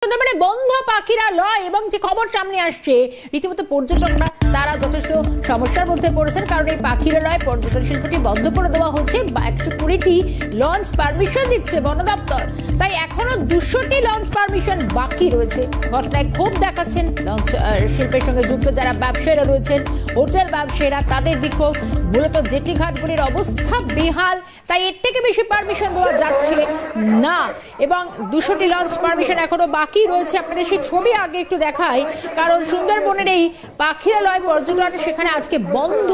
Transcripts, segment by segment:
মানে বন্ধ পাখিরালয় এবং যে খবর সামনে আসছে রীতিমতো পর্যটকরা তারা যথেষ্ট সমস্যার মধ্যে পড়েছেন, কারণ এই পাখিরালয় পর্যটন শিল্পটি বন্ধ করে দেওয়া হচ্ছে। 120টি লঞ্চ পারমিশন দিচ্ছে বন দপ্তর, তাই এখনো 200টি লঞ্চ পারমিশন বাকি রয়েছে। ঘটনায় ক্ষোভ দেখাচ্ছেন লঞ্চ শিল্পের সঙ্গে যুক্ত যারা ব্যবসায়ীরা রয়েছেন, হোটেল ব্যবসায়ীরা। তাদের বিক্ষোভ মূলত জেটি ঘাটগুলির অবস্থা বেহাল, তাই এর থেকে বেশি পারমিশন দেওয়া যাচ্ছে না এবং 200টি লঞ্চ পারমিশন এখনো বাকি রয়েছে। আপনাদের সেই ছবি আগে একটু দেখাই, কারণ সুন্দরবনের এই পাখিরালয় পর্যটন সেখানে আজকে বন্ধ।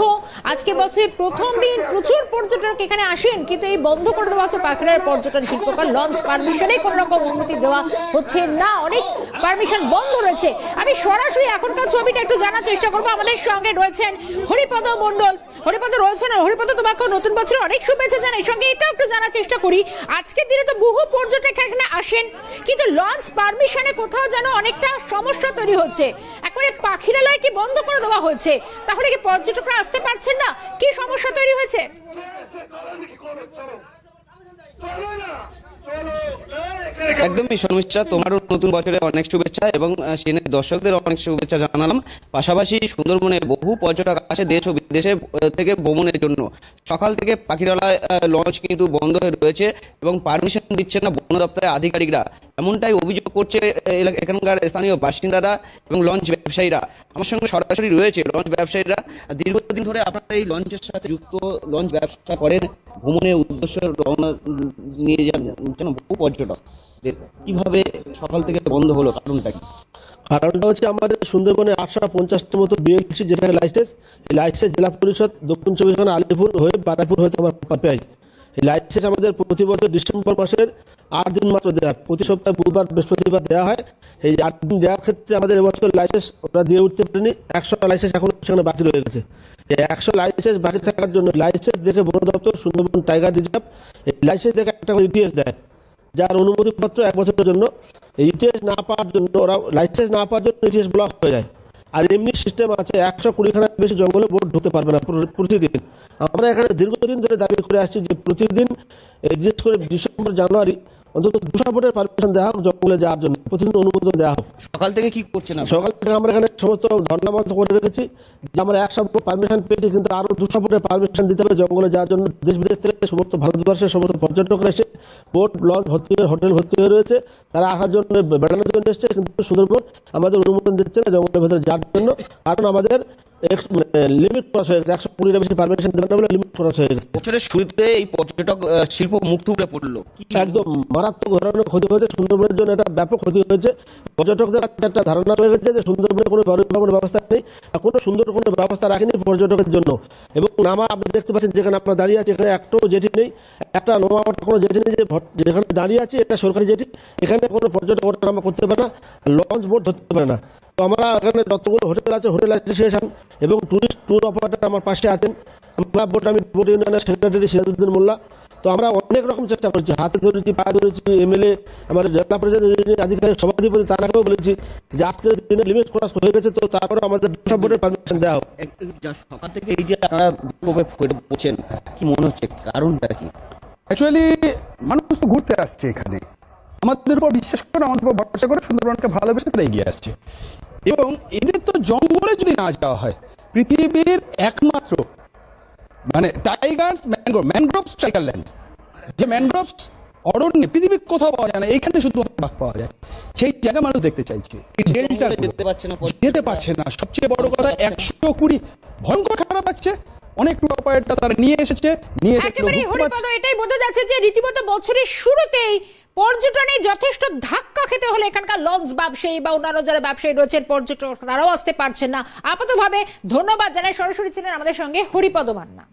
আজকে বছরের প্রথম দিন প্রচুর পর্যটক এখানে আসেন, কিন্তু এই বন্ধ করে দেওয়া হচ্ছে পাখিরালয় পর্যটন শিল্পকার। লঞ্চ পারমিশনে কোনো রকম অনুমতি দেওয়া হচ্ছে না, অনেক পারমিশন বন্ধ রয়েছে। আমি সরাসরি এখনকার ছবিটা একটু জানার চেষ্টা করবো। আমাদের সঙ্গে রয়েছেন হরিপদ মণ্ডল। হরিপদ রয়েছেন, হরিপদ তোমাকে নতুন বছর অনেক শুভেচ্ছা জানাই। সঙ্গে এটা একটু জানার চেষ্টা করি, আজকের দিনে তো বহু পর্যটক এখানে আসেন, কিন্তু লঞ্চ পারমিশনে কোথাও যেন অনেকটা সমস্যা তৈরি হচ্ছে। একবারে পাখিরালয় কি বন্ধ করে দেওয়া হয়েছে, তাহলে কি পর্যটকরা আসতে পারছেন না? কি সমস্যা তৈরি হয়েছে? একদমই সমস্যা। তোমারও নতুন বছরে অনেক শুভেচ্ছা এবং সিনের দর্শকদের অনেক শুভেচ্ছা জানালাম। পাশাপাশি সুন্দরবনে বহু পর্যটক আসে দেশ ও বিদেশে থেকে ভ্রমণের জন্য। সকাল থেকে পাখিরালয় লঞ্চ কিন্তু বন্ধ হয়ে রয়েছে এবং পারমিশন দিচ্ছে না বন দপ্তরের আধিকারিকরা, এমনটাই অভিযোগ করছে এখানকার স্থানীয় বাসিন্দারা এবং লঞ্চ ব্যবসায়ীরা। আমার সঙ্গে সরাসরি রয়েছে লঞ্চ ব্যবসায়ীরা। দীর্ঘদিন ধরে আপনারা এই লঞ্চের সাথে যুক্ত, লঞ্চ ব্যবসা করেন, ভ্রমণের উদ্দেশ্যে রওনা নিয়ে যান বহু পর্যটক। কিভাবে সকাল থেকে বন্ধ হলো, কারণটা কি? কারণটা হচ্ছে আমাদের সুন্দরবনে 850টার মতো বিএলসি যেটা লাইসেন্স, এই লাইসেন্স জেলা পরিষদ দক্ষিণ চব্বিশ পরগনা আলিপুর হয়ে বারাইপুর হয়তো আমার পাই। এই লাইসেন্স আমাদের প্রতি বছর ডিসেম্বর মাসের 8 দিন মাত্র দেওয়া হয়, প্রতি সপ্তাহে বুধবার বৃহস্পতিবার দেওয়া হয়। এই 8 দিন দেওয়ার ক্ষেত্রে আমাদের এবছর লাইসেন্স ওরা দিয়ে উঠতে পারেনি। 100 লাইসেন্স এখন সেখানে বাকি রয়ে গেছে। এই 100 লাইসেন্স বাকি থাকার জন্য লাইসেন্স দেখে বন দপ্তর সুন্দরবন টাইগার রিজার্ভ এই লাইসেন্স দেখে একটা করে ইটিএস দেয়, যার অনুমতিপত্র 1 বছরের জন্য। এই ইটিএস না পাওয়ার জন্য ওরা লাইসেন্স না পাওয়ার জন্য ইটিএস ব্লক হয়ে যায়। আর এমনি সিস্টেম আছে 120খানার বেশি জঙ্গলে বোট ঢুকতে পারবে না প্রতিদিন। আমরা এখানে দীর্ঘদিন ধরে দাবি করে আসছি যে প্রতিদিন বিশেষ করে ডিসেম্বর জানুয়ারি অন্তত 200 বোটের পারমিশন দেওয়া হোক জঙ্গলে যাওয়ার জন্য, প্রতিদিন অনুমোদন দেওয়া হোক। সকাল থেকে কি করছেন? সকাল থেকে আমরা এখানে সমস্ত ধর্ণাবন্ধ করে রেখেছি যে আমরা 100 বোট পারমিশন পেয়েছি, কিন্তু আরো 200 বোটের পারমিশন দিতে হবে জঙ্গলে যাওয়ার জন্য। দেশ বিদেশ থেকে সমস্ত ভারতবর্ষের সমস্ত পর্যটকরা এসে বোট লঞ্চ ভর্তি হয়ে হোটেল ভর্তি হয়ে রয়েছে, তারা আসার জন্য বেড়ানোর জন্য এসছে, কিন্তু সুন্দরবন আমাদের অনুমোদন দিচ্ছে না জঙ্গলের ভেতরে যাওয়ার জন্য। কারণ আমাদের লিমিট ক্রস হয়ে গেছে, 120টা বেশি পারমিশন দেবে না বলে লিমিট ক্রস হয়ে গেছে। বছরের শুরুতে এই পর্যটক শিল্প মুখ থুবড়ে পড়লো, একদম মারাত্মক ধরনের ক্ষতি হয়েছে সুন্দরবনের জন্য, এটা ব্যাপক ক্ষতি হয়েছে। পর্যটকদের একটা ধারণা রয়ে গেছে যে সুন্দরবনের কোনো পরিবহন ব্যবস্থা নেই, কোনো সুন্দর কোনো ব্যবস্থা রাখেনি পর্যটকের জন্য। এবং আপনি দেখতে পাচ্ছেন যেখানে আপনারা দাঁড়িয়ে আছে এখানে একটাও জেটি নেই, একটা নোয়ামাটা কোনো জেটি নেই। যেখানে দাঁড়িয়ে আছে এটা সরকারি জেটি, এখানে কোনো পর্যটক ওঠানামা করতে পারে না, লঞ্চ বোট ধরতে পারে না। তো আমরা এখানে যতগুলো হোটেল আছে হোটেল অ্যাসোসিয়েশন এবং ট্যুর অপারেটর আমার পাশে আছেন। আমি বোট ইউনিয়নের সেক্রেটারি সিরাজউদ্দিন মোল্লা। তো আমরা অনেক রকম চেষ্টা করছি, হাতে ধরেছি, পা ধরেছি, এমএলএ আমাদের জেলা পরিষদের আধিকারিক সভাধিপতি তারাকেও বলেছি যে আজকের দিনে লিমিট ক্রস হয়ে গেছে, তো তারপরে আমাদের 200 বোটের পারমিশন দেওয়া হোক। সকাল থেকে এই যে আপনারা বলছেন, কি মনে হচ্ছে, কারণটা কি? অ্যাকচুয়ালি মানুষ তো ঘুরতে আসছে এখানে, আমাদের উপর বিশ্বাস করে, আমাদের উপর ভরসা করে সুন্দরবনকে ভালোবেসে তারা এগিয়ে আসছে। এবং এদের তো জঙ্গলে যদি না যাওয়া হয়, পৃথিবীর একমাত্র মানে টাইগার্স ম্যানগ্রোভস টাইগার ল্যান্ড, যে ম্যানগ্রোভস অরণ্যে পৃথিবীর কোথাও পাওয়া যায় না, এইখানে শুধু বাঘ পাওয়া যায়, সেই জায়গা মানুষ দেখতে চাইছে। যেতে পারছে না। সবচেয়ে বড় কথা 120 ভয়ঙ্কর খারাপ লাগছে। অনেক ট্যুর অপারেটর তারা নিয়ে এসেছে, একেবারে হরিপদ এটাই বোঝা যাচ্ছে যে রীতিমতো বছরের শুরুতেই পর্যটনে যথেষ্ট ধাক্কা খেতে হলে এখানকার লঞ্চ ব্যবসায়ী বা অন্যান্য যারা ব্যবসায়ী রয়েছেন পর্যটক তারাও আসতে পারছেন না। আপাতভাবে ধন্যবাদ জানাই। সরাসরি ছিলেন আমাদের সঙ্গে হরিপদ মান্না।